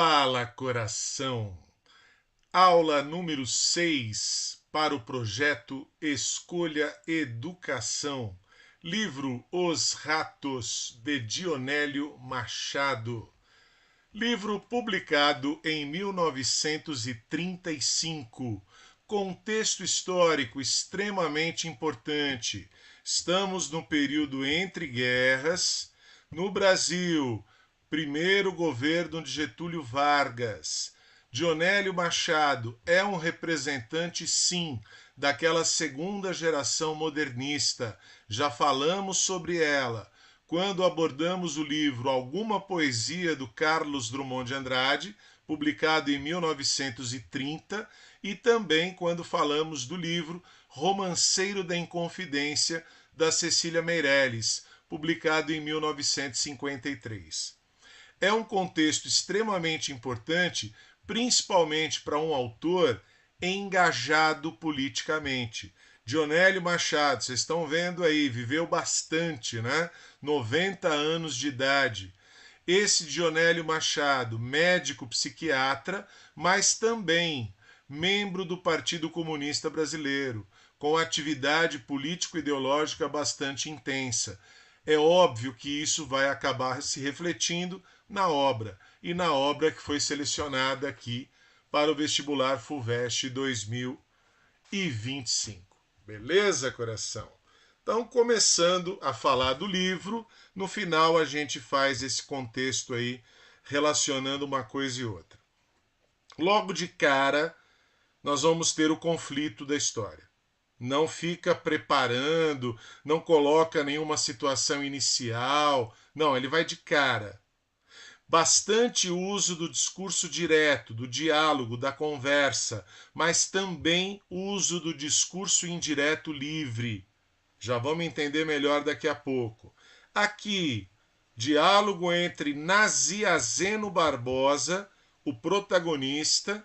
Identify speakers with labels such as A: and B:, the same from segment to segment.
A: Fala, coração! Aula número 6 para o projeto Escolha Educação. Livro Os Ratos, de Dionélio Machado. Livro publicado em 1935. Contexto histórico extremamente importante. Estamos no período entre guerras. No Brasil, primeiro governo de Getúlio Vargas. Dionélio Machado é um representante, sim, daquela segunda geração modernista. Já falamos sobre ela quando abordamos o livro Alguma Poesia, do Carlos Drummond de Andrade, publicado em 1930, e também quando falamos do livro Romanceiro da Inconfidência, da Cecília Meirelles, publicado em 1953. É um contexto extremamente importante, principalmente para um autor engajado politicamente. Dionélio Machado, vocês estão vendo aí, viveu bastante, né? 90 anos de idade. Esse Dionélio Machado, médico psiquiatra, mas também membro do Partido Comunista Brasileiro, com atividade político-ideológica bastante intensa. É óbvio que isso vai acabar se refletindo na obra, e na obra que foi selecionada aqui para o vestibular FUVEST 2025. Beleza, coração? Então, começando a falar do livro, no final a gente faz esse contexto aí, relacionando uma coisa e outra. Logo de cara, nós vamos ter o conflito da história. Não fica preparando, não coloca nenhuma situação inicial. Não, ele vai de cara. Bastante uso do discurso direto, do diálogo, da conversa, mas também uso do discurso indireto livre. Já vamos entender melhor daqui a pouco. Aqui, diálogo entre Nazianzeno Barbosa, o protagonista,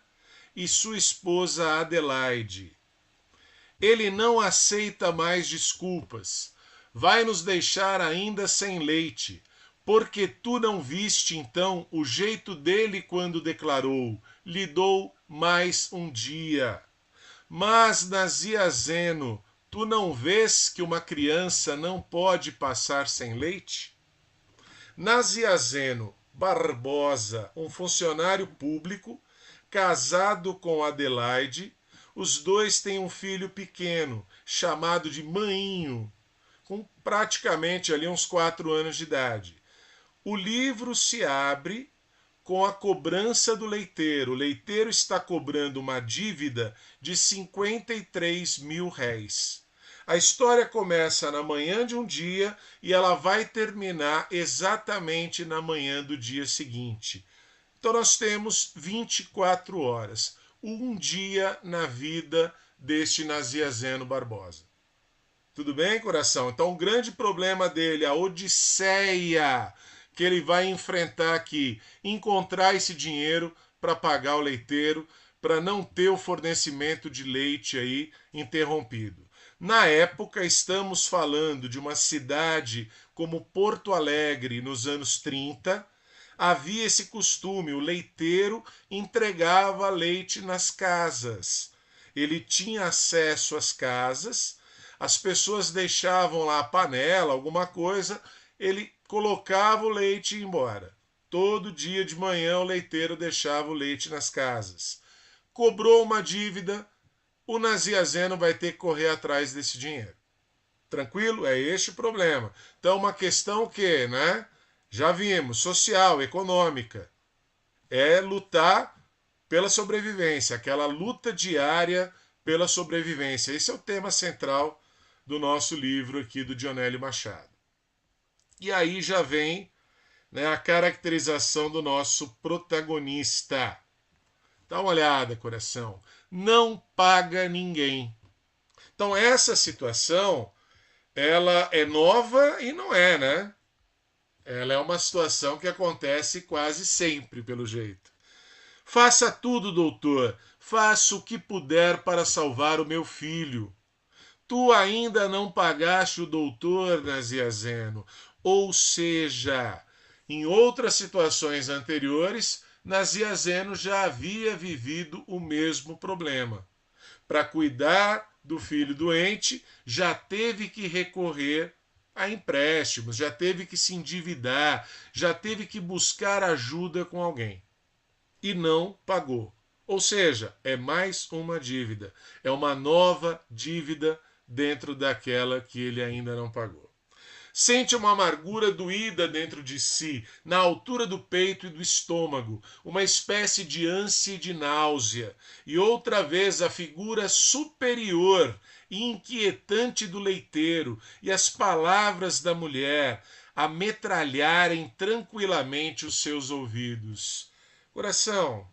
A: e sua esposa Adelaide. Ele não aceita mais desculpas. Vai nos deixar ainda sem leite. Porque tu não viste, então, o jeito dele quando declarou: lhe dou mais um dia. Mas, Nazianzeno, tu não vês que uma criança não pode passar sem leite? Nazianzeno Barbosa, um funcionário público, casado com Adelaide, os dois têm um filho pequeno, chamado de Maninho, com praticamente ali uns 4 anos de idade. O livro se abre com a cobrança do leiteiro. O leiteiro está cobrando uma dívida de 53 mil réis. A história começa na manhã de um dia e ela vai terminar exatamente na manhã do dia seguinte. Então nós temos 24 horas. Um dia na vida deste Nazianzeno Barbosa. Tudo bem, coração? Então o grande problema dele, a odisseia que ele vai enfrentar aqui, encontrar esse dinheiro para pagar o leiteiro, para não ter o fornecimento de leite aí interrompido. Na época, estamos falando de uma cidade como Porto Alegre, nos anos 30, havia esse costume, o leiteiro entregava leite nas casas. Ele tinha acesso às casas, as pessoas deixavam lá a panela, alguma coisa, ele colocava o leite e ia embora. Todo dia de manhã o leiteiro deixava o leite nas casas. Cobrou uma dívida, o Nazianzeno vai ter que correr atrás desse dinheiro. Tranquilo? É este o problema. Então, uma questão que, né? Já vimos, social, econômica. É lutar pela sobrevivência, aquela luta diária pela sobrevivência. Esse é o tema central do nosso livro aqui do Dionélio Machado. E aí já vem, né, a caracterização do nosso protagonista. Dá uma olhada, coração. Não paga ninguém. Então essa situação, ela é nova e não é, né? Ela é uma situação que acontece quase sempre, pelo jeito. Faça tudo, doutor. Faça o que puder para salvar o meu filho. Tu ainda não pagaste o doutor, Nazianzeno. Ou seja, em outras situações anteriores, Nazianzeno já havia vivido o mesmo problema. Para cuidar do filho doente, já teve que recorrer a empréstimos, já teve que se endividar, já teve que buscar ajuda com alguém. E não pagou. Ou seja, é mais uma dívida. É uma nova dívida dentro daquela que ele ainda não pagou. Sente uma amargura doída dentro de si, na altura do peito e do estômago, uma espécie de ânsia e de náusea, e outra vez a figura superior e inquietante do leiteiro e as palavras da mulher a metralharem tranquilamente os seus ouvidos. Coração,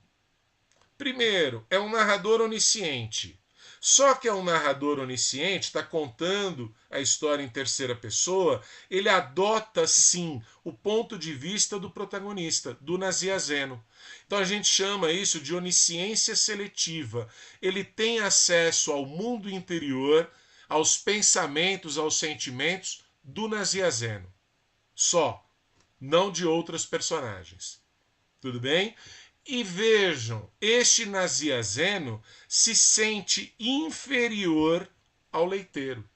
A: primeiro, é um narrador onisciente. Só que é um narrador onisciente, está contando a história em terceira pessoa, ele adota sim o ponto de vista do protagonista, do Nazianzeno. Então a gente chama isso de onisciência seletiva. Ele tem acesso ao mundo interior, aos pensamentos, aos sentimentos do Nazianzeno. Só, não de outras personagens. Tudo bem? E vejam, este Nazianzeno se sente inferior ao leiteiro.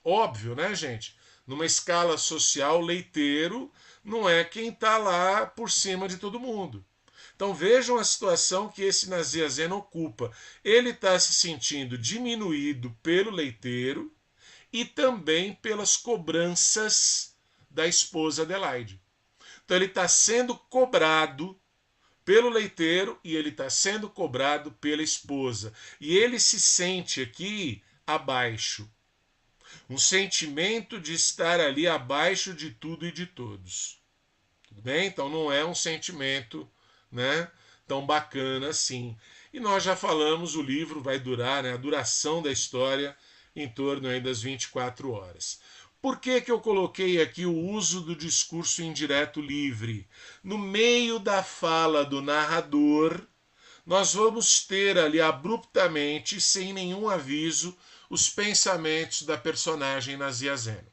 A: Óbvio, né, gente? Numa escala social, leiteiro não é quem está lá por cima de todo mundo. Então vejam a situação que esse Nazianzeno ocupa. Ele está se sentindo diminuído pelo leiteiro e também pelas cobranças da esposa Adelaide. Então ele está sendo cobrado pelo leiteiro e ele está sendo cobrado pela esposa. E ele se sente aqui abaixo. Um sentimento de estar ali abaixo de tudo e de todos. Tudo bem? Então não é um sentimento, né, tão bacana assim. E nós já falamos, o livro vai durar, né, a duração da história em torno aí das 24 horas. Por que eu coloquei aqui o uso do discurso indireto livre? No meio da fala do narrador, nós vamos ter ali abruptamente, sem nenhum aviso, os pensamentos da personagem Nazianzeno.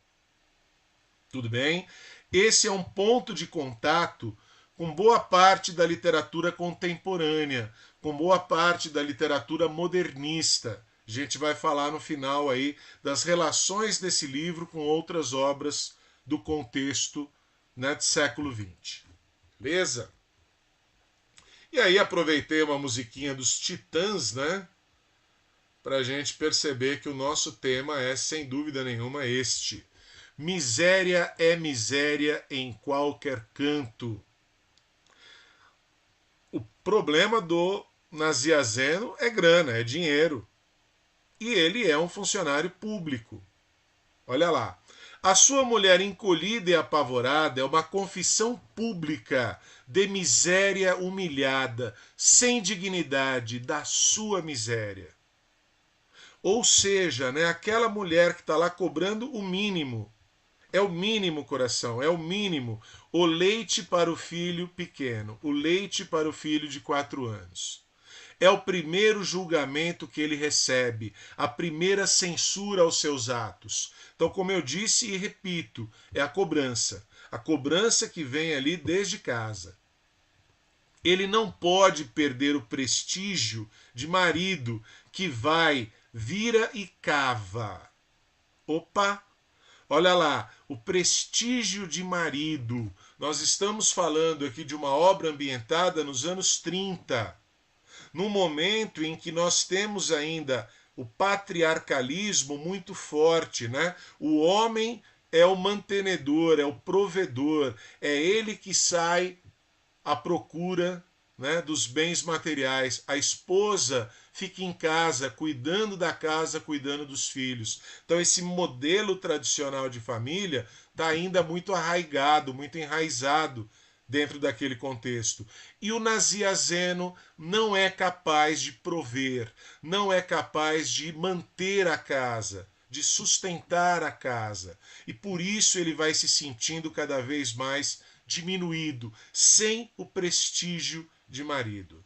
A: Tudo bem? Esse é um ponto de contato com boa parte da literatura contemporânea, com boa parte da literatura modernista. A gente vai falar no final aí das relações desse livro com outras obras do contexto, né, do século XX. Beleza? E aí aproveitei uma musiquinha dos Titãs, né, para a gente perceber que o nosso tema é, sem dúvida nenhuma, este. Miséria é miséria em qualquer canto. O problema do Nazianzeno é grana, é dinheiro. E ele é um funcionário público. Olha lá. A sua mulher encolhida e apavorada é uma confissão pública de miséria humilhada, sem dignidade, da sua miséria. Ou seja, né, aquela mulher que está lá cobrando o mínimo. É o mínimo, coração, é o mínimo. O leite para o filho pequeno, o leite para o filho de 4 anos. É o primeiro julgamento que ele recebe, a primeira censura aos seus atos. Então, como eu disse e repito, é a cobrança. A cobrança que vem ali desde casa. Ele não pode perder o prestígio de marido que vai, vira e cava. Opa! Olha lá, o prestígio de marido. Nós estamos falando aqui de uma obra ambientada nos anos 30. No momento em que nós temos ainda o patriarcalismo muito forte, né? O homem é o mantenedor, é o provedor, é ele que sai à procura, né, dos bens materiais. A esposa fica em casa, cuidando da casa, cuidando dos filhos. Então esse modelo tradicional de família está ainda muito arraigado, muito enraizado dentro daquele contexto. E o Nazianzeno não é capaz de prover, não é capaz de manter a casa, de sustentar a casa. E por isso ele vai se sentindo cada vez mais diminuído, sem o prestígio de marido.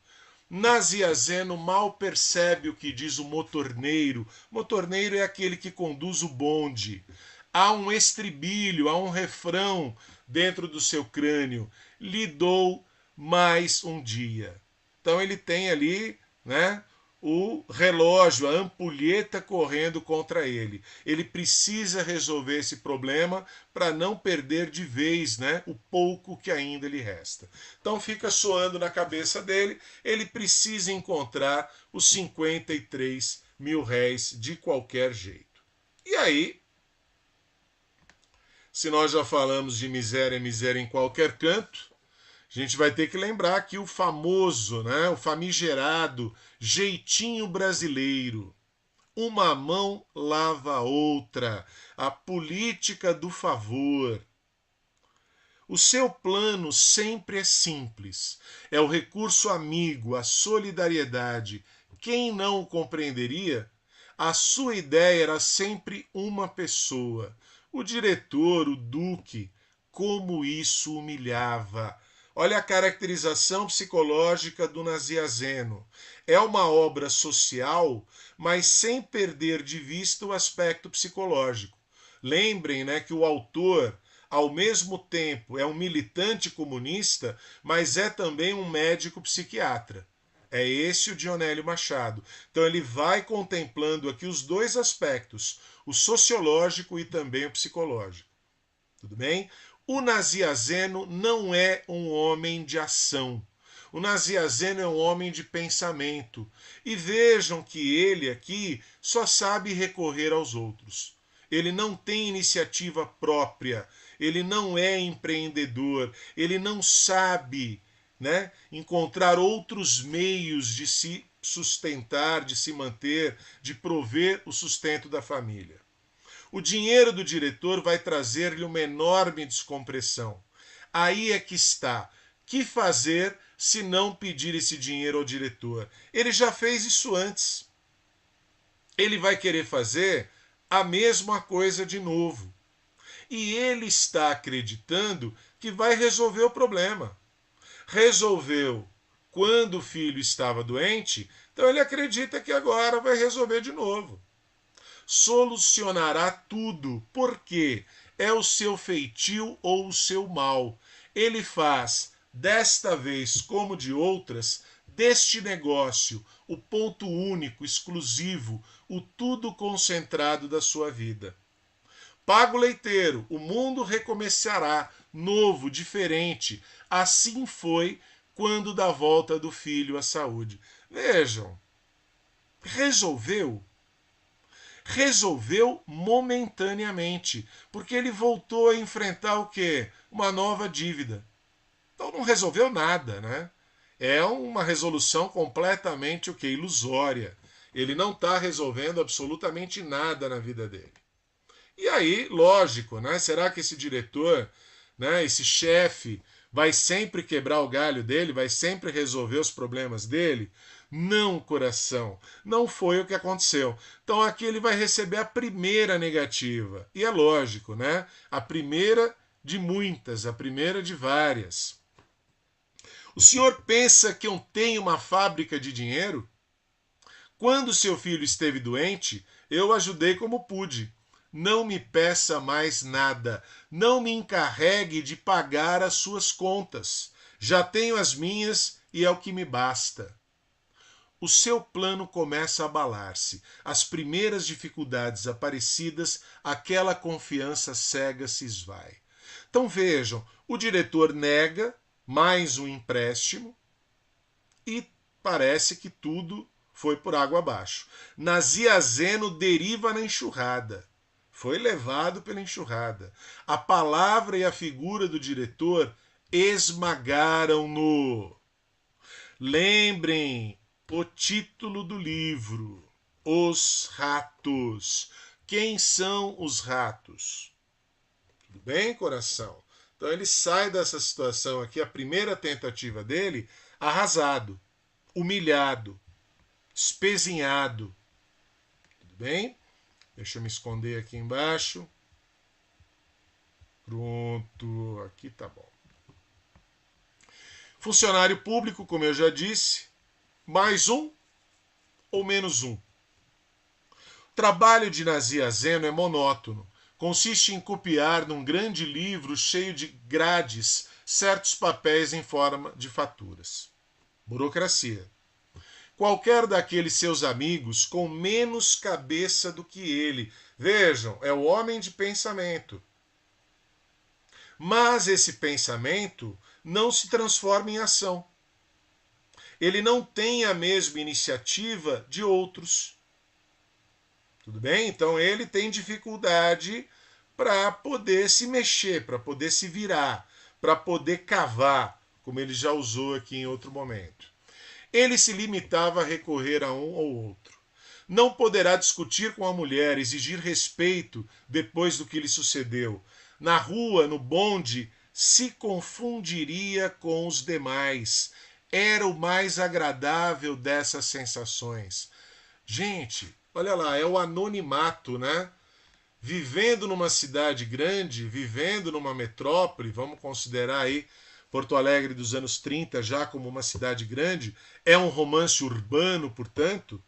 A: Nazianzeno mal percebe o que diz o motorneiro. Motorneiro é aquele que conduz o bonde. Há um estribilho, há um refrão dentro do seu crânio. Lhe dou mais um dia. Então ele tem ali, né, o relógio, a ampulheta correndo contra ele. Ele precisa resolver esse problema para não perder de vez, né, o pouco que ainda lhe resta. Então fica soando na cabeça dele, ele precisa encontrar os 53 mil réis de qualquer jeito. E aí, se nós já falamos de miséria em qualquer canto, a gente vai ter que lembrar que o famoso, né, o famigerado jeitinho brasileiro, uma mão lava a outra, a política do favor. O seu plano sempre é simples, é o recurso amigo, a solidariedade. Quem não o compreenderia? A sua ideia era sempre uma pessoa, o diretor, o duque. Como isso humilhava! Olha a caracterização psicológica do Nazianzeno. É uma obra social, mas sem perder de vista o aspecto psicológico. Lembrem, né, que o autor, ao mesmo tempo, é um militante comunista, mas é também um médico psiquiatra. É esse o Dionélio Machado. Então ele vai contemplando aqui os dois aspectos, o sociológico e também o psicológico. Tudo bem? O Nazianzeno não é um homem de ação. O Nazianzeno é um homem de pensamento. E vejam que ele aqui só sabe recorrer aos outros. Ele não tem iniciativa própria. Ele não é empreendedor. Ele não sabe, né, encontrar outros meios de se sustentar, de se manter, de prover o sustento da família. O dinheiro do diretor vai trazer-lhe uma enorme descompressão. Aí é que está. Que fazer se não pedir esse dinheiro ao diretor? Ele já fez isso antes. Ele vai querer fazer a mesma coisa de novo. E ele está acreditando que vai resolver o problema. Resolveu quando o filho estava doente, então ele acredita que agora vai resolver de novo. Solucionará tudo, porque é o seu feitio ou o seu mal. Ele faz, desta vez como de outras, deste negócio o ponto único, exclusivo, o tudo concentrado da sua vida. Paga o leiteiro, o mundo recomeçará, novo, diferente. Assim foi quando da volta do filho à saúde. Vejam, resolveu momentaneamente, porque ele voltou a enfrentar o quê? Uma nova dívida. Então não resolveu nada, né? É uma resolução completamente o quê? Ilusória. Ele não está resolvendo absolutamente nada na vida dele. E aí, lógico, né? Será que esse diretor, né, esse chefe, vai sempre quebrar o galho dele, vai sempre resolver os problemas dele? Não, coração, não foi o que aconteceu. Então aqui ele vai receber a primeira negativa. E é lógico, né? A primeira de muitas, a primeira de várias. O senhor pensa que eu tenho uma fábrica de dinheiro? Quando seu filho esteve doente, eu ajudei como pude. Não me peça mais nada. Não me encarregue de pagar as suas contas. Já tenho as minhas e é o que me basta. O seu plano começa a abalar-se. As primeiras dificuldades aparecidas, aquela confiança cega se esvai. Então vejam, o diretor nega mais um empréstimo e parece que tudo foi por água abaixo. Nazianzeno deriva na enxurrada. Foi levado pela enxurrada. A palavra e a figura do diretor esmagaram-no. Lembrem o título do livro: Os Ratos. Quem são os ratos? Tudo bem, coração? Então ele sai dessa situação aqui, a primeira tentativa dele, arrasado, humilhado, espezinhado. Tudo bem? Deixa eu me esconder aqui embaixo. Pronto, aqui tá bom. Funcionário público, como eu já disse, mais um ou menos um. O trabalho de Nazianzeno é monótono. Consiste em copiar num grande livro cheio de grades certos papéis em forma de faturas. Burocracia. Qualquer daqueles seus amigos com menos cabeça do que ele. Vejam, é o homem de pensamento. Mas esse pensamento não se transforma em ação. Ele não tem a mesma iniciativa de outros. Tudo bem? Então ele tem dificuldade para poder se mexer, para poder se virar, para poder cavar, como ele já usou aqui em outro momento. Ele se limitava a recorrer a um ou outro. Não poderá discutir com a mulher, exigir respeito depois do que lhe sucedeu. Na rua, no bonde, se confundiria com os demais. Era o mais agradável dessas sensações. Gente, olha lá, é o anonimato, né? Vivendo numa cidade grande, vivendo numa metrópole, vamos considerar aí Porto Alegre dos anos 30 já como uma cidade grande, é um romance urbano, portanto,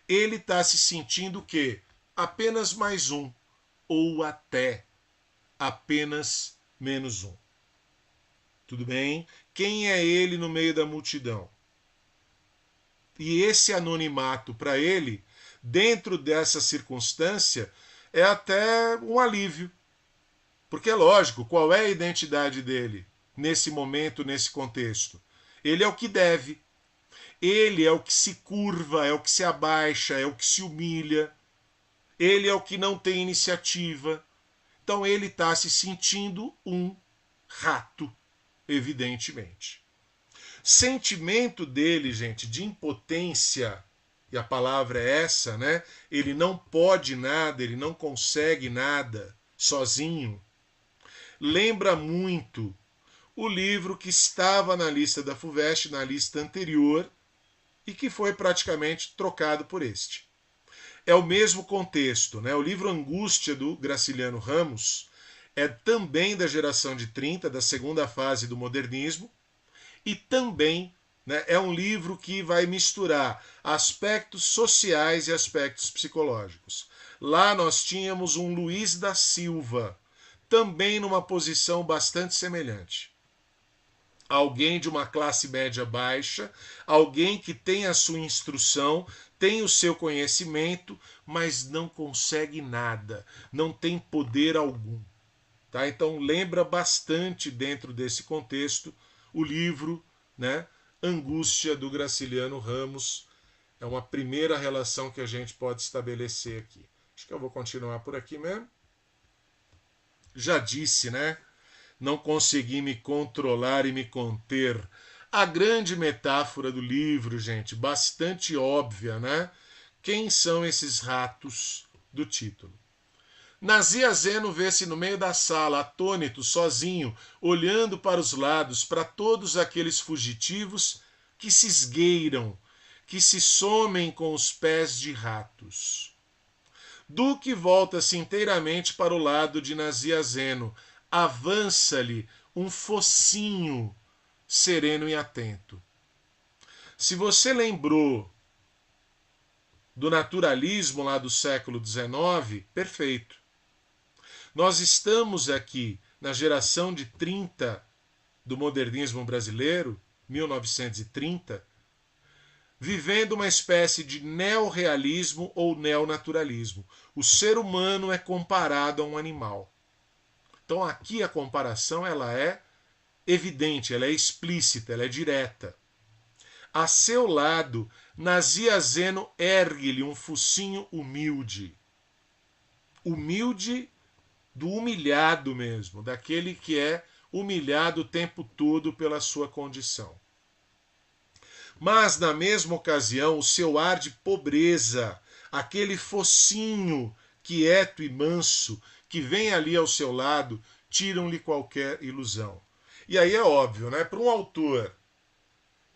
A: ele está se sentindo o quê? Apenas mais um, ou até apenas menos um. Tudo bem? Quem é ele no meio da multidão? E esse anonimato para ele, dentro dessa circunstância, é até um alívio. Porque é lógico, qual é a identidade dele nesse momento, nesse contexto? Ele é o que deve. Ele é o que se curva, é o que se abaixa, é o que se humilha. Ele é o que não tem iniciativa. Então ele está se sentindo um rato, evidentemente. Sentimento dele, gente, de impotência, e a palavra é essa, né? Ele não pode nada, ele não consegue nada sozinho. Lembra muito o livro que estava na lista da FUVEST, na lista anterior, e que foi praticamente trocado por este. É o mesmo contexto, né? O livro Angústia, do Graciliano Ramos, é também da geração de 30, da segunda fase do modernismo, e também, né, é um livro que vai misturar aspectos sociais e aspectos psicológicos. Lá nós tínhamos um Luiz da Silva, também numa posição bastante semelhante. Alguém de uma classe média baixa, alguém que tem a sua instrução, tem o seu conhecimento, mas não consegue nada, não tem poder algum. Tá? Então lembra bastante, dentro desse contexto, o livro, né, Angústia, do Graciliano Ramos. É uma primeira relação que a gente pode estabelecer aqui. Acho que eu vou continuar por aqui mesmo. Já disse, né? Não consegui me controlar e me conter. A grande metáfora do livro, gente, bastante óbvia, né? Quem são esses ratos do título? Nazia Zeno vê-se no meio da sala, atônito, sozinho, olhando para os lados, para todos aqueles fugitivos que se esgueiram, que se somem com os pés de ratos. Duque volta-se inteiramente para o lado de Nazia Zeno. Avança-lhe um focinho sereno e atento. Se você lembrou do naturalismo lá do século XIX, perfeito. Nós estamos aqui na geração de 30 do modernismo brasileiro, 1930, vivendo uma espécie de neorrealismo ou neonaturalismo. O ser humano é comparado a um animal. Então aqui a comparação ela é evidente, ela é explícita, ela é direta. A seu lado, Nazia Zeno ergue-lhe um focinho humilde. Humilde do humilhado mesmo, daquele que é humilhado o tempo todo pela sua condição. Mas, na mesma ocasião, o seu ar de pobreza, aquele focinho quieto e manso, que vem ali ao seu lado, tiram-lhe qualquer ilusão. E aí é óbvio, né? Para um autor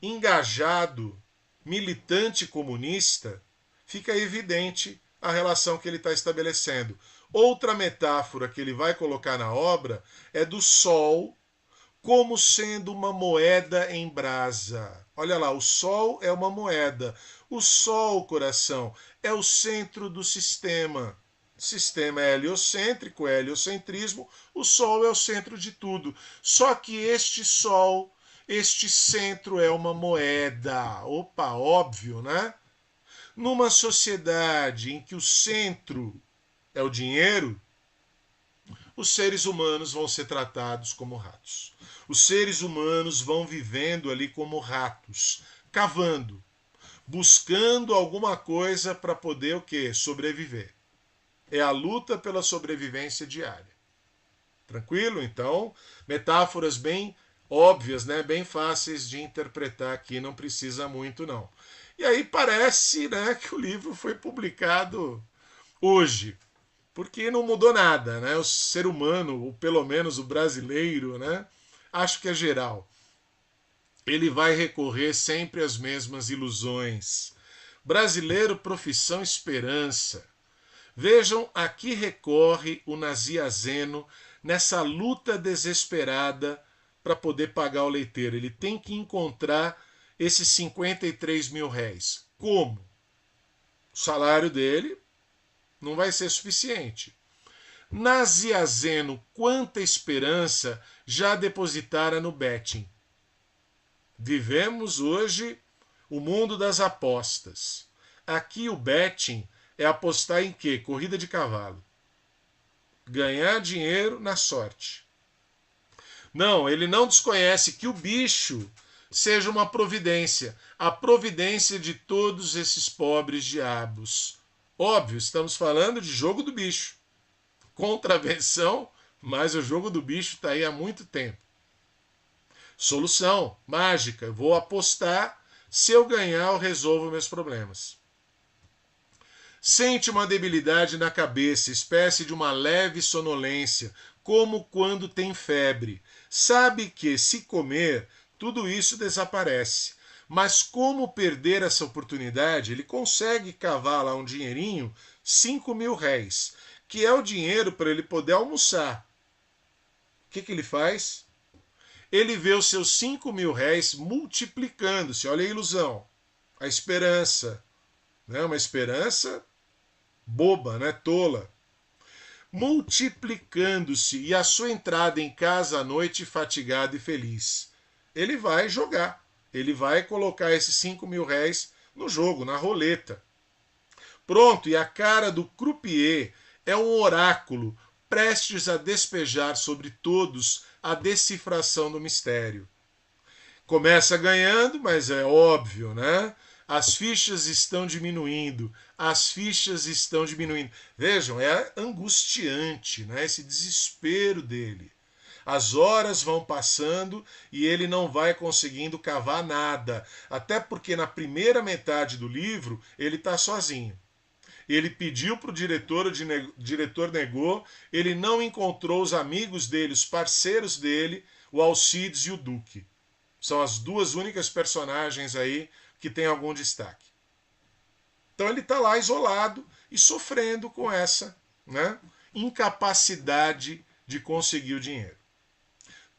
A: engajado, militante comunista, fica evidente a relação que ele está estabelecendo. Outra metáfora que ele vai colocar na obra é do sol como sendo uma moeda em brasa. Olha lá, o sol é uma moeda. O sol, coração, é o centro do sistema. Sistema heliocêntrico, heliocentrismo, o Sol é o centro de tudo. Só que este Sol, este centro é uma moeda. Opa, óbvio, né? Numa sociedade em que o centro é o dinheiro, os seres humanos vão ser tratados como ratos. Os seres humanos vão vivendo ali como ratos, cavando, buscando alguma coisa para poder o quê? Sobreviver. É a luta pela sobrevivência diária. Tranquilo? Então, metáforas bem óbvias, né? Bem fáceis de interpretar aqui, não precisa muito não. E aí parece, né, que o livro foi publicado hoje, porque não mudou nada, né? O ser humano, ou pelo menos o brasileiro, né? Acho que é geral. Ele vai recorrer sempre às mesmas ilusões. Brasileiro, profissão esperança. Vejam a que recorre o Nazianzeno nessa luta desesperada para poder pagar o leiteiro. Ele tem que encontrar esses 53 mil réis. Como? O salário dele não vai ser suficiente. Nazianzeno, quanta esperança já depositara no betting. Vivemos hoje o mundo das apostas. Aqui o betting é apostar em quê? Corrida de cavalo. Ganhar dinheiro na sorte. Não, ele não desconhece que o bicho seja uma providência. A providência de todos esses pobres diabos. Óbvio, estamos falando de jogo do bicho. Contravenção, mas o jogo do bicho está aí há muito tempo. Solução mágica. Vou apostar. Se eu ganhar, eu resolvo meus problemas. Sente uma debilidade na cabeça, espécie de uma leve sonolência, como quando tem febre. Sabe que, se comer, tudo isso desaparece. Mas como perder essa oportunidade, ele consegue cavar lá um dinheirinho, 5 mil réis, que é o dinheiro para ele poder almoçar. O que ele faz? Ele vê os seus 5 mil réis multiplicando-se. Olha a ilusão, a esperança. Né? Uma esperança boba, né? Tola. Multiplicando-se e a sua entrada em casa à noite fatigado e feliz. Ele vai jogar. Ele vai colocar esses 5 mil réis no jogo, na roleta. Pronto, e a cara do croupier é um oráculo prestes a despejar sobre todos a decifração do mistério. Começa ganhando, mas é óbvio, né? As fichas estão diminuindo, as fichas estão diminuindo. Vejam, é angustiante, né? Esse desespero dele. As horas vão passando e ele não vai conseguindo cavar nada. Até porque na primeira metade do livro ele está sozinho. Ele pediu para o diretor negou, ele não encontrou os amigos dele, os parceiros dele, o Alcides e o Duque. São as duas únicas personagens aí que têm algum destaque. Então ele está lá isolado e sofrendo com essa, né, incapacidade de conseguir o dinheiro.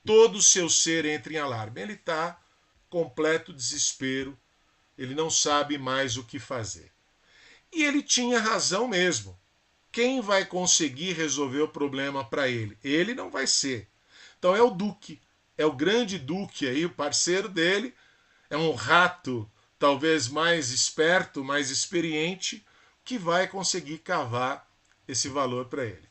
A: Todo o seu ser entra em alarme. Ele está completo desespero, ele não sabe mais o que fazer. E ele tinha razão mesmo. Quem vai conseguir resolver o problema para ele? Ele não vai ser. Então é o Duque, é o grande Duque aí, o parceiro dele, é um rato talvez mais esperto, mais experiente, que vai conseguir cavar esse valor para ele.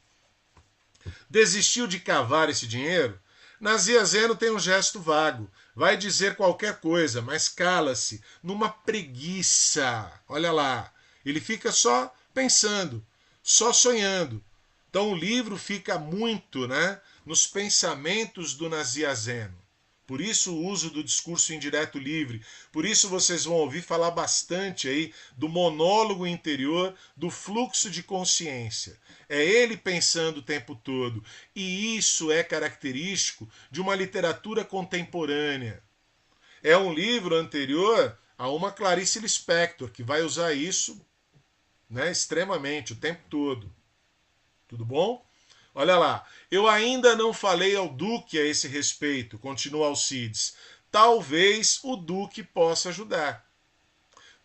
A: Desistiu de cavar esse dinheiro? Nazianzeno tem um gesto vago. Vai dizer qualquer coisa, mas cala-se, numa preguiça. Olha lá. Ele fica só pensando, só sonhando. Então o livro fica muito, né, nos pensamentos do Nazianzeno. Por isso o uso do discurso indireto livre. Por isso vocês vão ouvir falar bastante aí do monólogo interior, do fluxo de consciência. É ele pensando o tempo todo. E isso é característico de uma literatura contemporânea. É um livro anterior a uma Clarice Lispector, que vai usar isso, né, extremamente, o tempo todo. Tudo bom? Olha lá, eu ainda não falei ao Duque a esse respeito, continua Alcides. Talvez o Duque possa ajudar.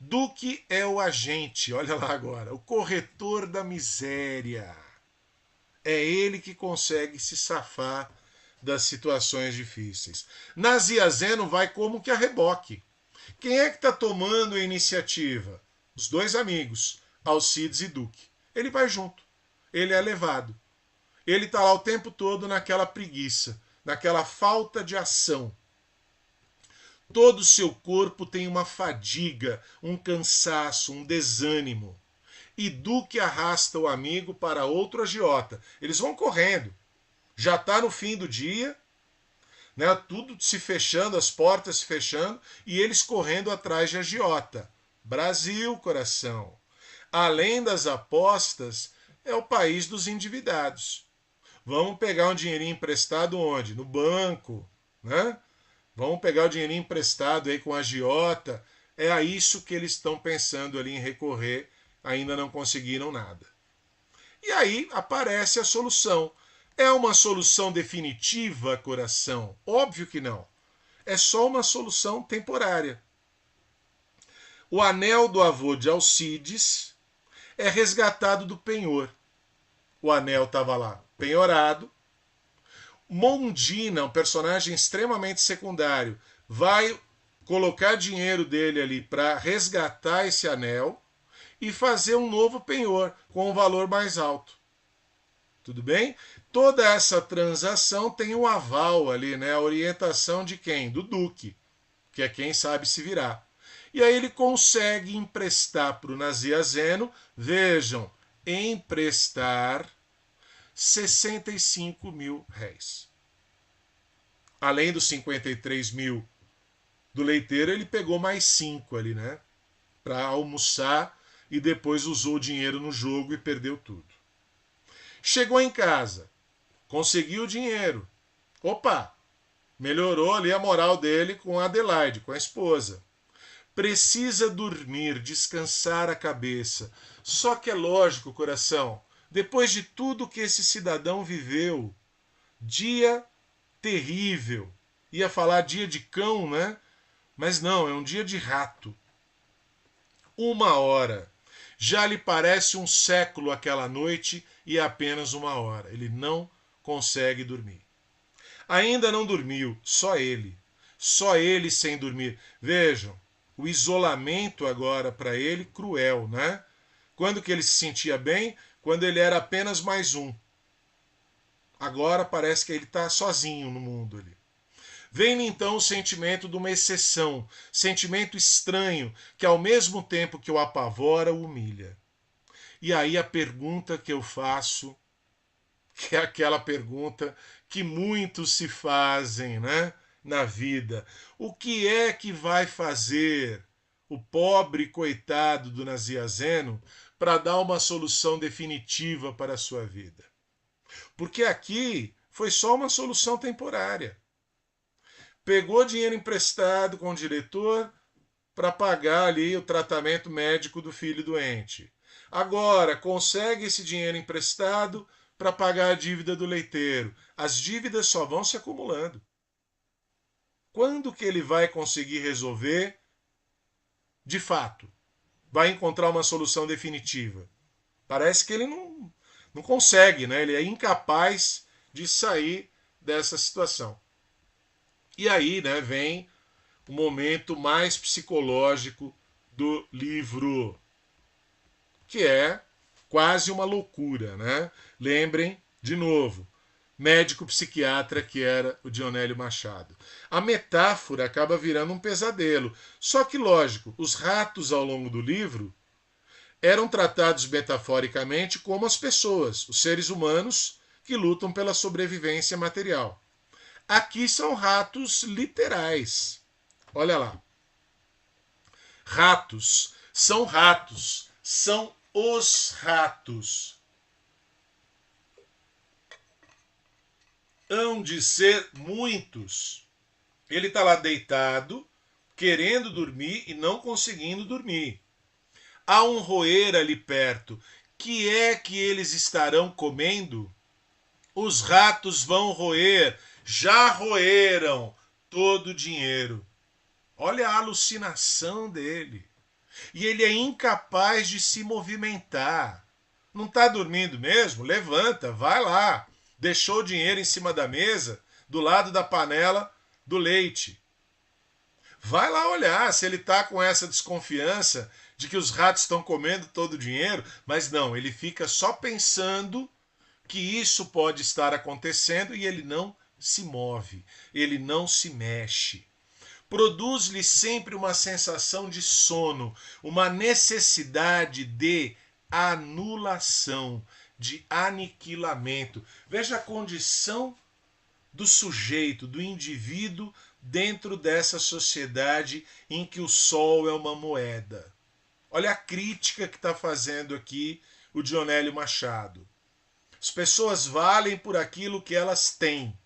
A: Duque é o agente, olha lá agora, o corretor da miséria. É ele que consegue se safar das situações difíceis. Nazia Zeno vai como que a reboque. Quem é que está tomando a iniciativa? Os dois amigos, Alcides e Duque. Ele vai junto. Ele é levado. Ele está lá o tempo todo naquela preguiça, naquela falta de ação. Todo o seu corpo tem uma fadiga, um cansaço, um desânimo. E Duque arrasta o amigo para outro agiota. Eles vão correndo. Já está no fim do dia, né, tudo se fechando, as portas se fechando, e eles correndo atrás de agiota. Brasil, coração. Além das apostas, é o país dos endividados. Vamos pegar um dinheirinho emprestado onde? No banco, né? Vamos pegar o dinheirinho emprestado aí com a agiota. É a isso que eles estão pensando ali em recorrer. Ainda não conseguiram nada. E aí aparece a solução. É uma solução definitiva, coração? Óbvio que não. É só uma solução temporária. O anel do avô de Alcides é resgatado do penhor. O anel estava lá penhorado. Mondina, um personagem extremamente secundário, vai colocar dinheiro dele ali para resgatar esse anel e fazer um novo penhor com um valor mais alto. Tudo bem? Toda essa transação tem um aval ali, né? A orientação de quem? Do Duque, que é quem sabe se virar. E aí ele consegue emprestar para o Nazia Zeno, vejam, emprestar 65 mil réis. Além dos 53 mil do leiteiro, ele pegou mais 5 ali, né? Para almoçar e depois usou o dinheiro no jogo e perdeu tudo. Chegou em casa, conseguiu o dinheiro. Opa, melhorou ali a moral dele com a Adelaide, com a esposa. Precisa dormir, descansar a cabeça. Só que é lógico, coração, depois de tudo que esse cidadão viveu, dia terrível, ia falar dia de cão, né? Mas não, é um dia de rato. 1 hora. Já lhe parece um século aquela noite e é apenas 1 hora. Ele não consegue dormir. Ainda não dormiu, só ele. Só ele sem dormir. Vejam, o isolamento agora para ele cruel, né? Quando que ele se sentia bem? Quando ele era apenas mais um. Agora parece que ele está sozinho no mundo ali. Vem então o sentimento de uma exceção, sentimento estranho, que ao mesmo tempo que o apavora, o humilha. E aí a pergunta que eu faço, que é aquela pergunta que muitos se fazem, né, na vida. O que é que vai fazer o pobre coitado do Nazia Zeno para dar uma solução definitiva para a sua vida? Porque aqui foi só uma solução temporária. Pegou dinheiro emprestado com o diretor para pagar ali o tratamento médico do filho doente. Agora consegue esse dinheiro emprestado para pagar a dívida do leiteiro. As dívidas só vão se acumulando. Quando que ele vai conseguir resolver de fato? Vai encontrar uma solução definitiva? Parece que ele não consegue, né? Ele é incapaz de sair dessa situação. E aí, né, vem o momento mais psicológico do livro, que é quase uma loucura, né? Lembrem, de novo, médico psiquiatra que era o Dionélio Machado. A metáfora acaba virando um pesadelo. Só que, lógico, os ratos ao longo do livro eram tratados metaforicamente como as pessoas, os seres humanos que lutam pela sobrevivência material. Aqui são ratos literais. Olha lá. Ratos, são os ratos. Hão de ser muitos. Ele está lá deitado, querendo dormir e não conseguindo dormir. Há um roer ali perto. Que é que eles estarão comendo? Os ratos vão roer, já roeram todo o dinheiro. Olha a alucinação dele. E ele é incapaz de se movimentar. Não está dormindo mesmo? Levanta, vai lá. Deixou o dinheiro em cima da mesa, do lado da panela do leite. Vai lá olhar se ele está com essa desconfiança de que os ratos estão comendo todo o dinheiro, mas não, ele fica só pensando que isso pode estar acontecendo e ele não se move, ele não se mexe. Produz-lhe sempre uma sensação de sono, uma necessidade de anulação, de aniquilamento. Veja a condição do sujeito, do indivíduo dentro dessa sociedade em que o sol é uma moeda. Olha a crítica que está fazendo aqui o Dionélio Machado. As pessoas valem por aquilo que elas têm.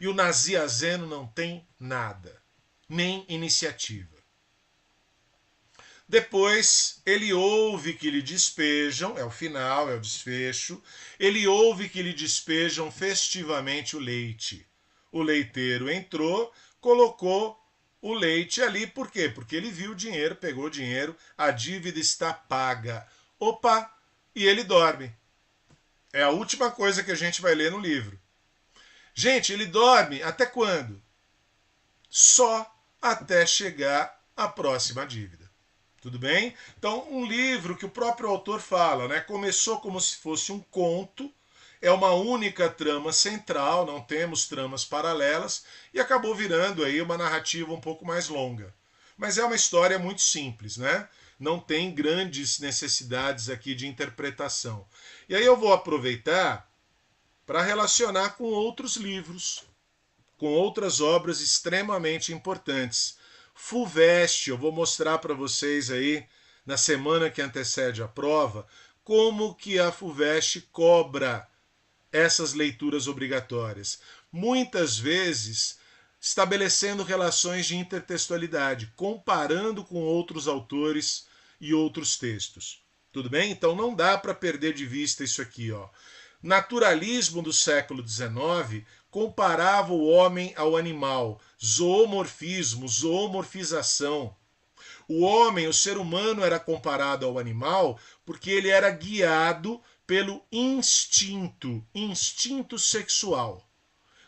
A: E o Nazianzeno não tem nada, nem iniciativa. Depois, ele ouve que lhe despejam, é o final, é o desfecho, ele ouve que lhe despejam festivamente o leite. O leiteiro entrou, colocou o leite ali, por quê? Porque ele viu o dinheiro, pegou o dinheiro, a dívida está paga. Opa! E ele dorme. É a última coisa que a gente vai ler no livro. Gente, ele dorme até quando? Só até chegar à próxima dívida. Tudo bem? Então, um livro que o próprio autor fala, né? Começou como se fosse um conto, é uma única trama central, não temos tramas paralelas, e acabou virando aí uma narrativa um pouco mais longa. Mas é uma história muito simples, né? Não tem grandes necessidades aqui de interpretação. E aí eu vou aproveitar para relacionar com outros livros, com outras obras extremamente importantes. FUVEST, eu vou mostrar para vocês aí, na semana que antecede a prova, como que a FUVEST cobra essas leituras obrigatórias. Muitas vezes estabelecendo relações de intertextualidade, comparando com outros autores e outros textos. Tudo bem? Então não dá para perder de vista isso aqui, ó. Naturalismo do século XIX comparava o homem ao animal, zoomorfismo, zoomorfização. O homem, o ser humano, era comparado ao animal porque ele era guiado pelo instinto, instinto sexual.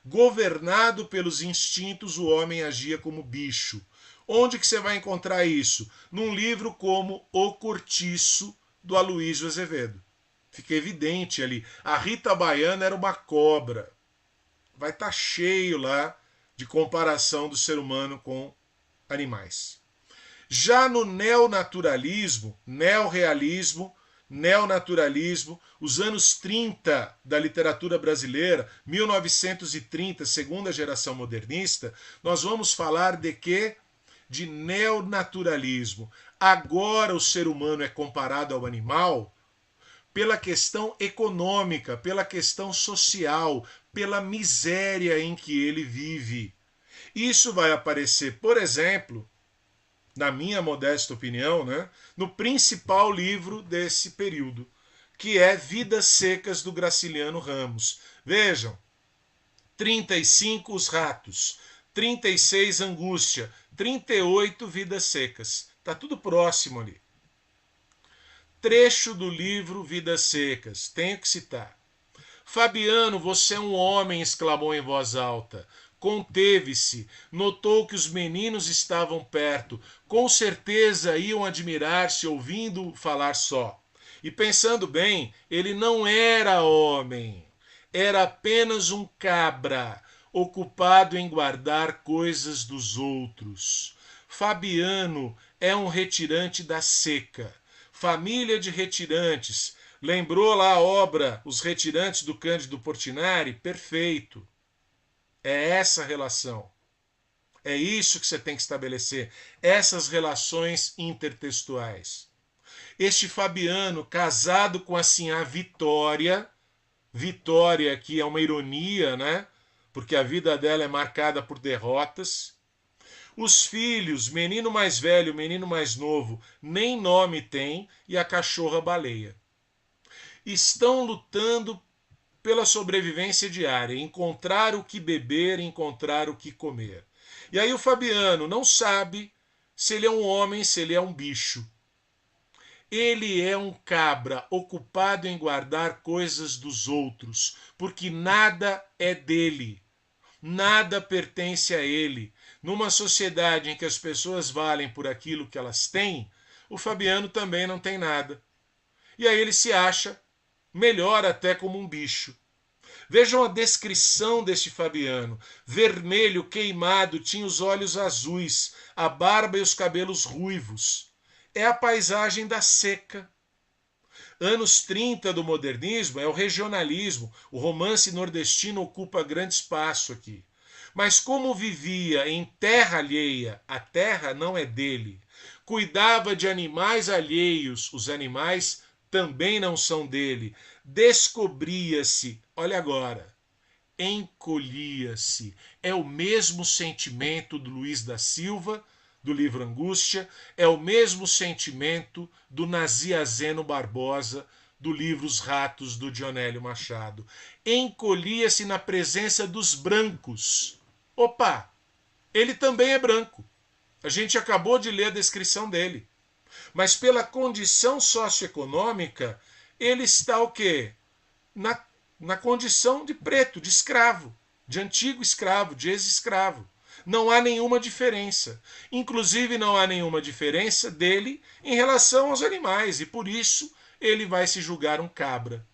A: Governado pelos instintos, o homem agia como bicho. Onde que você vai encontrar isso? Num livro como O Cortiço, do Aloysio Azevedo. Fica evidente ali. A Rita Baiana era uma cobra. Vai estar cheio lá de comparação do ser humano com animais. Já no neonaturalismo, neorrealismo, neonaturalismo, os anos 30 da literatura brasileira, 1930, segunda geração modernista, nós vamos falar de quê? De neonaturalismo. Agora o ser humano é comparado ao animal pela questão econômica, pela questão social, pela miséria em que ele vive. Isso vai aparecer, por exemplo, na minha modesta opinião, né, no principal livro desse período, que é Vidas Secas, do Graciliano Ramos. Vejam, 35 Os Ratos, 36 Angústia, 38 Vidas Secas. Está tudo próximo ali. Trecho do livro Vidas Secas, tenho que citar. Fabiano, você é um homem, exclamou em voz alta. Conteve-se, notou que os meninos estavam perto, com certeza iam admirar-se ouvindo falar só. E pensando bem, ele não era homem, era apenas um cabra, ocupado em guardar coisas dos outros. Fabiano é um retirante da seca, família de retirantes. Lembrou lá a obra Os Retirantes do Cândido Portinari? Perfeito. É essa relação. É isso que você tem que estabelecer. Essas relações intertextuais. Este Fabiano, casado com assim a Vitória, Vitória que é uma ironia, né? Porque a vida dela é marcada por derrotas. Os filhos, menino mais velho, menino mais novo, nem nome tem, e a cachorra baleia. Estão lutando pela sobrevivência diária, encontrar o que beber, encontrar o que comer. E aí o Fabiano não sabe se ele é um homem, se ele é um bicho. Ele é um cabra ocupado em guardar coisas dos outros, porque nada é dele. Nada pertence a ele. Numa sociedade em que as pessoas valem por aquilo que elas têm, o Fabiano também não tem nada. E aí ele se acha melhor até como um bicho. Vejam a descrição deste Fabiano. Vermelho, queimado, tinha os olhos azuis, a barba e os cabelos ruivos. É a paisagem da seca. Anos 30 do modernismo é o regionalismo. O romance nordestino ocupa grande espaço aqui. Mas como vivia em terra alheia, a terra não é dele. Cuidava de animais alheios, os animais também não são dele. Descobria-se, olha agora, encolhia-se. É o mesmo sentimento do Luiz da Silva, do livro Angústia, é o mesmo sentimento do Nazia Zeno Barbosa, do livro Os Ratos, do Dionélio Machado. Encolhia-se na presença dos brancos. Opa, ele também é branco. A gente acabou de ler a descrição dele. Mas pela condição socioeconômica, ele está o quê? Na condição de preto, de escravo, de antigo escravo, de ex-escravo. Não há nenhuma diferença. Inclusive, não há nenhuma diferença dele em relação aos animais, e por isso ele vai se julgar um cabra.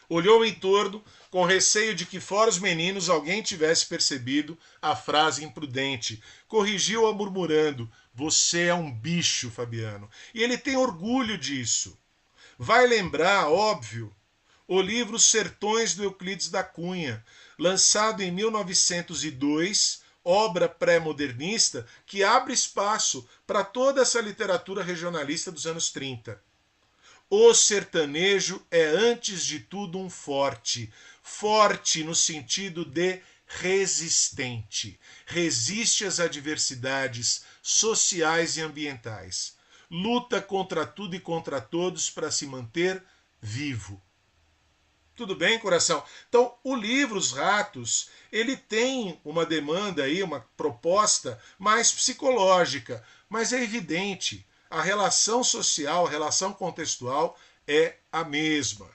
A: Olhou em torno, com receio de que fora os meninos alguém tivesse percebido a frase imprudente. Corrigiu-a murmurando: "Você é um bicho, Fabiano." E ele tem orgulho disso. Vai lembrar, óbvio, o livro Sertões do Euclides da Cunha, lançado em 1902, obra pré-modernista que abre espaço para toda essa literatura regionalista dos anos 30. O sertanejo é, antes de tudo, um forte. Forte no sentido de resistente. Resiste às adversidades sociais e ambientais. Luta contra tudo e contra todos para se manter vivo. Tudo bem, coração? Então, o livro Os Ratos, ele tem uma demanda aí, uma proposta mais psicológica, mas é evidente, a relação social, a relação contextual é a mesma.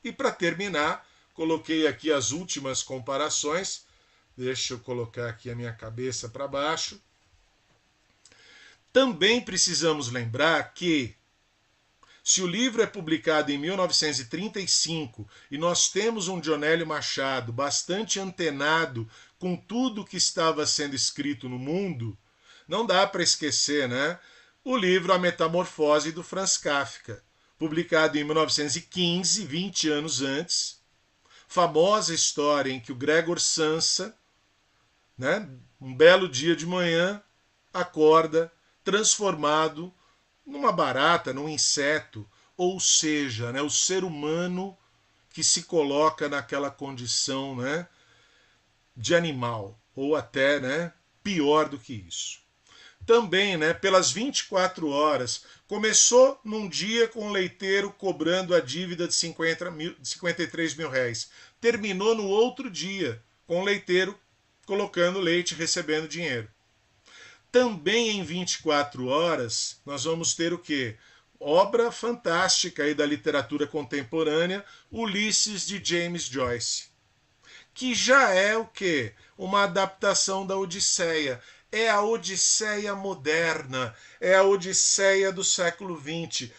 A: E para terminar, coloquei aqui as últimas comparações. Deixa eu colocar aqui a minha cabeça para baixo. Também precisamos lembrar que, se o livro é publicado em 1935 e nós temos um Dionélio Machado bastante antenado com tudo que estava sendo escrito no mundo, não dá para esquecer, né? O livro A Metamorfose do Franz Kafka, publicado em 1915, 20 anos antes. Famosa história em que o Gregor Samsa, né, um belo dia de manhã, acorda transformado numa barata, num inseto, ou seja, né, o ser humano que se coloca naquela condição, né, de animal, ou até, né, pior do que isso. Também, né, pelas 24 horas, começou num dia com o leiteiro cobrando a dívida de 53 mil réis. Terminou no outro dia com o leiteiro colocando leite e recebendo dinheiro. Também em 24 horas, nós vamos ter o quê? Obra fantástica aí da literatura contemporânea, Ulisses, de James Joyce, que já é o quê? Uma adaptação da Odisseia. É a Odisseia moderna, é a Odisseia do século XX.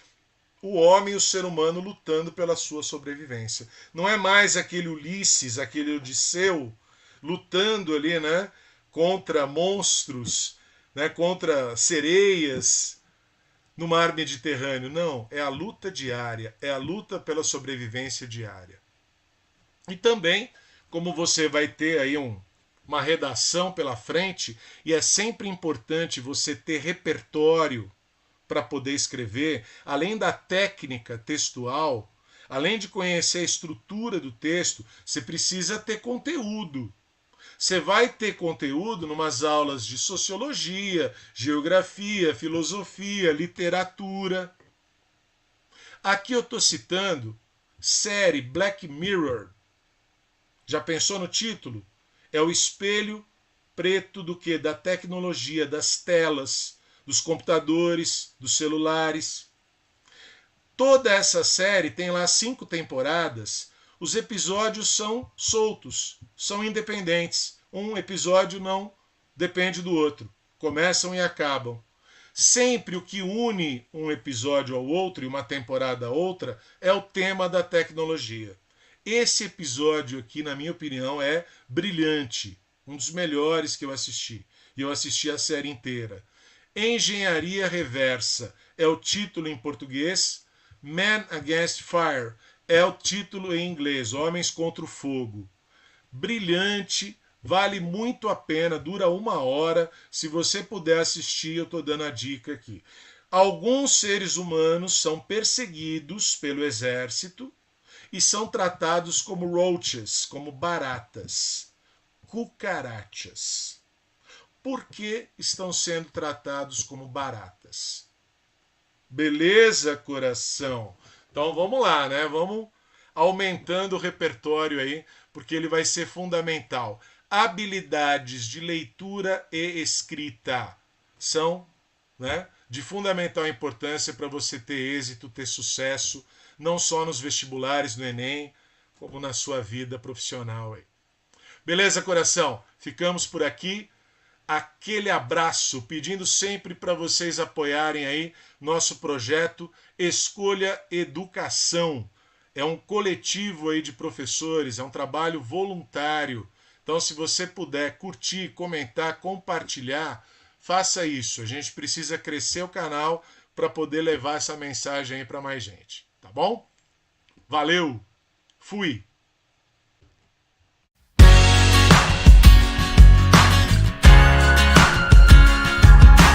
A: O homem e o ser humano lutando pela sua sobrevivência. Não é mais aquele Ulisses, aquele Odisseu, lutando ali, né, contra monstros, né, contra sereias no mar Mediterrâneo. Não, é a luta diária, é a luta pela sobrevivência diária. E também, como você vai ter aí uma redação pela frente, e é sempre importante você ter repertório para poder escrever, além da técnica textual, além de conhecer a estrutura do texto, você precisa ter conteúdo. Você vai ter conteúdo numas aulas de sociologia, geografia, filosofia, literatura. Aqui eu estou citando série Black Mirror. Já pensou no título? É o espelho preto do que? Da tecnologia, das telas, dos computadores, dos celulares. Toda essa série tem lá 5 temporadas. Os episódios são soltos, são independentes. Um episódio não depende do outro. Começam e acabam. Sempre o que une um episódio ao outro e uma temporada a outra é o tema da tecnologia. Esse episódio aqui, na minha opinião, é brilhante. Um dos melhores que eu assisti. E eu assisti a série inteira. Engenharia Reversa é o título em português. Man Against Fire é o título em inglês, Homens contra o Fogo. Brilhante, vale muito a pena, dura 1 hora. Se você puder assistir, eu estou dando a dica aqui. Alguns seres humanos são perseguidos pelo exército e são tratados como roaches, como baratas, cucarachas. Por que estão sendo tratados como baratas? Beleza, coração? Então vamos lá, né? Vamos aumentando o repertório aí, porque ele vai ser fundamental. Habilidades de leitura e escrita são, né, de fundamental importância para você ter êxito, ter sucesso, não só nos vestibulares, no Enem, como na sua vida profissional aí. Beleza, coração? Ficamos por aqui. Aquele abraço, pedindo sempre para vocês apoiarem aí nosso projeto Escolha Educação. É um coletivo aí de professores, é um trabalho voluntário. Então, se você puder curtir, comentar, compartilhar, faça isso. A gente precisa crescer o canal para poder levar essa mensagem aí para mais gente, tá bom? Valeu, fui!